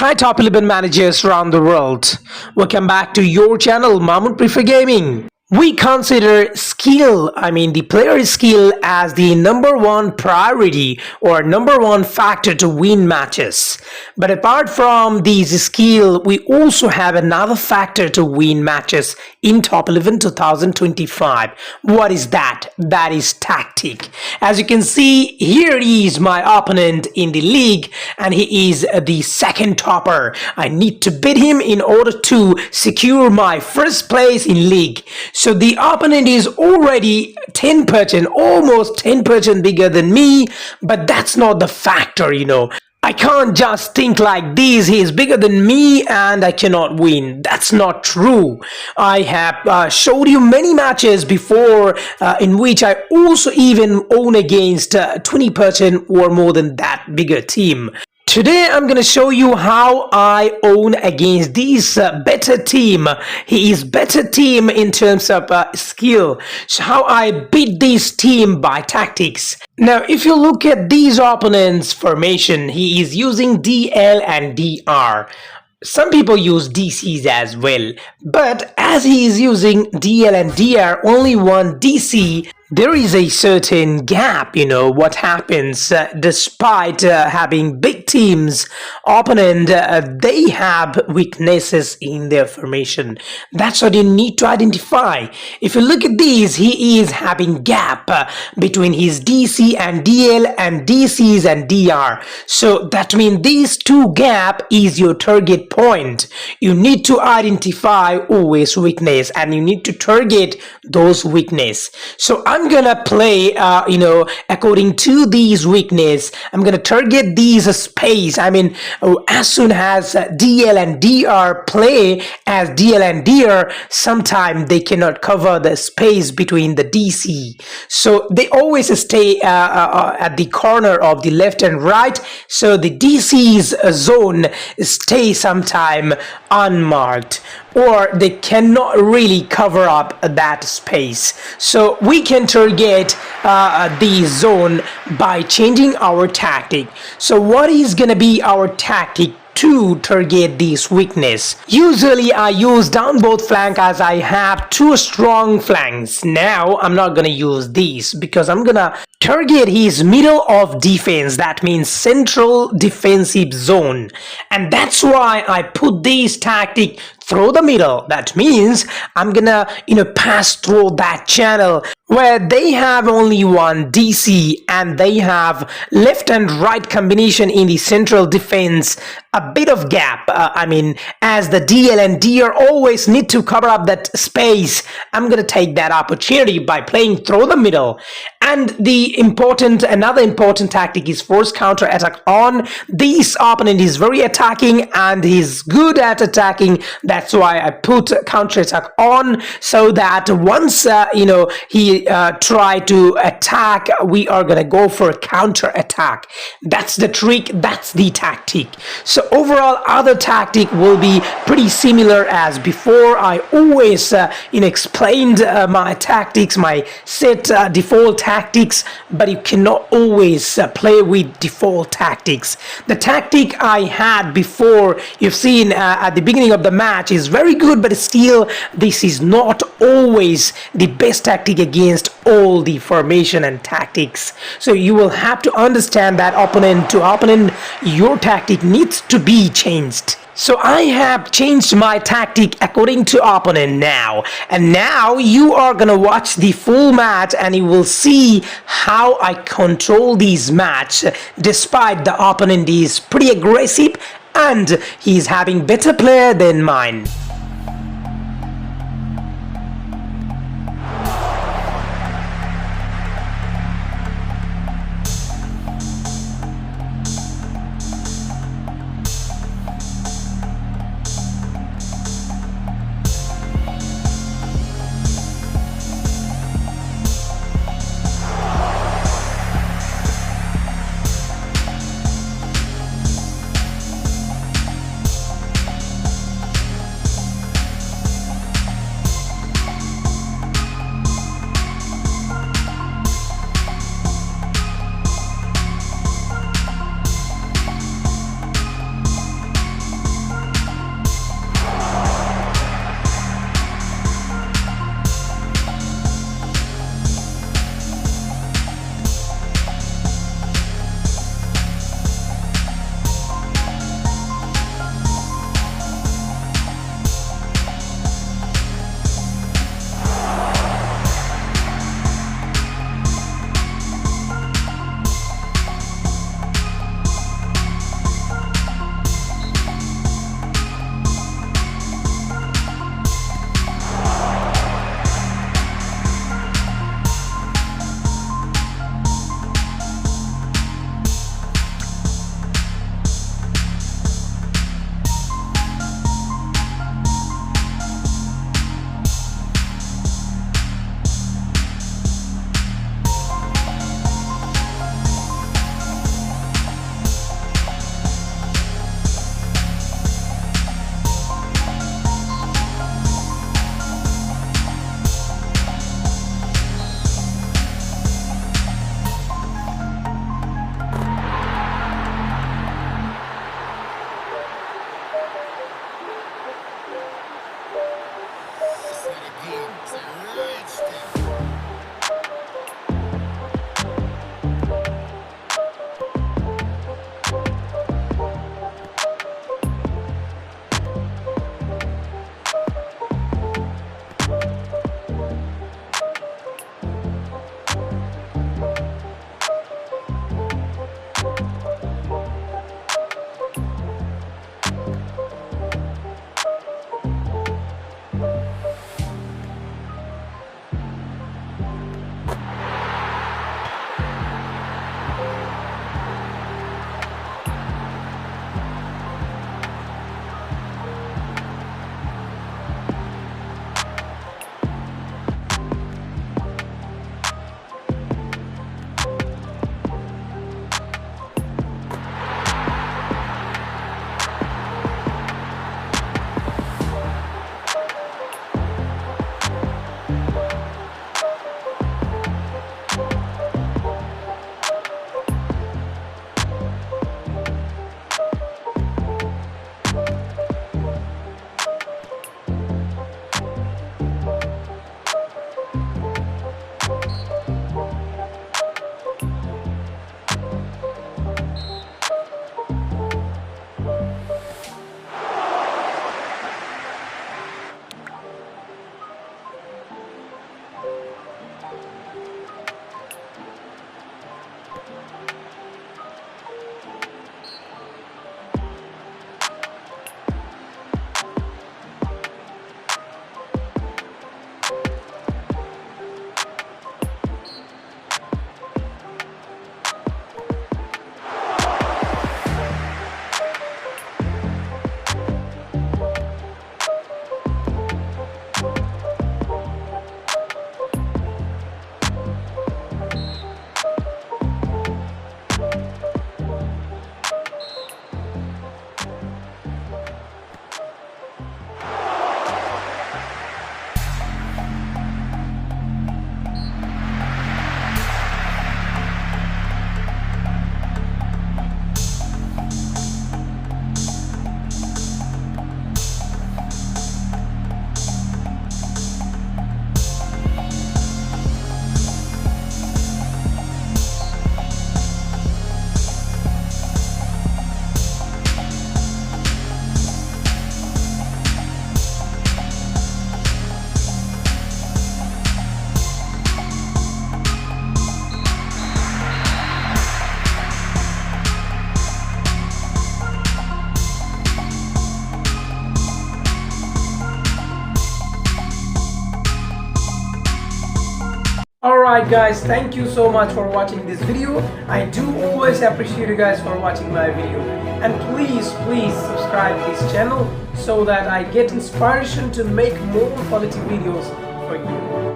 Hi top 11 managers around the world. Welcome back to your channel Mahmood Prefer Gaming. We consider skill, the player's skill as the number one priority or number one factor to win matches. But apart from these skill, we also have another factor to win matches in Top 11 2025. What is that? That is tactic. As you can see, here is my opponent in the league and he is the second topper. I need to beat him in order to secure my first place in league. So the opponent is already 10%, almost 10% bigger than me, but that's not the factor, I can't just think like this, he is bigger than me and I cannot win. That's not true. I have showed you many matches before in which I also even won against 20% or more than that bigger team. Today I'm going to show you how I own against this better team. He is better team in terms of skill. So how I beat this team by tactics. Now if you look at these opponents' formation, he is using DL and DR. Some people use DCs as well, but as he is using DL and DR, only one DC, there is a certain gap, what happens despite having big teams, opponent, they have weaknesses in their formation. That's what you need to identify. If you look at these, he is having gap between his DC and DL and DCs and DR. So that means these two gap is your target point. You need to identify always weakness and you need to target those weakness. So I'm gonna play according to these weakness. I'm gonna target these space. As soon as DL and DR play as DL and DR, sometimes they cannot cover the space between the DC, so they always stay at the corner of the left and right, so the DC's zone stay sometime unmarked, or they cannot really cover up that space. So we can target the zone by changing our tactic. So what is gonna be our tactic to target this weakness? Usually I use down both flank as I have two strong flanks. Now I'm not gonna use these because I'm gonna target his middle of defense, that means central defensive zone, and that's why I put this tactic through the middle. That means I'm gonna pass through that channel where they have only one DC and they have left and right combination in the central defense, a bit of gap. As the DL and DR always need to cover up that space, I'm gonna take that opportunity by playing through the middle. And another important tactic is force counter attack on. This opponent is very attacking and he's good at attacking. That's why I put counter attack on, so that once he try to attack, we are gonna go for counter attack. That's the trick, that's the tactic. So overall other tactic will be pretty similar as before. I always explained my tactics, my set default tactics, but you cannot always play with default tactics. The tactic I had before, you've seen at the beginning of the match, is very good, but still this is not always the best tactic against all the formation and tactics. So you will have to understand that opponent to opponent, your tactic needs to be changed. So I have changed my tactic according to opponent now, and now you are gonna watch the full match and you will see how I control this match despite the opponent is pretty aggressive and he's having better player than mine. Alright guys, thank you so much for watching this video. I do always appreciate you guys for watching my video. And please subscribe this channel so that I get inspiration to make more quality videos for you.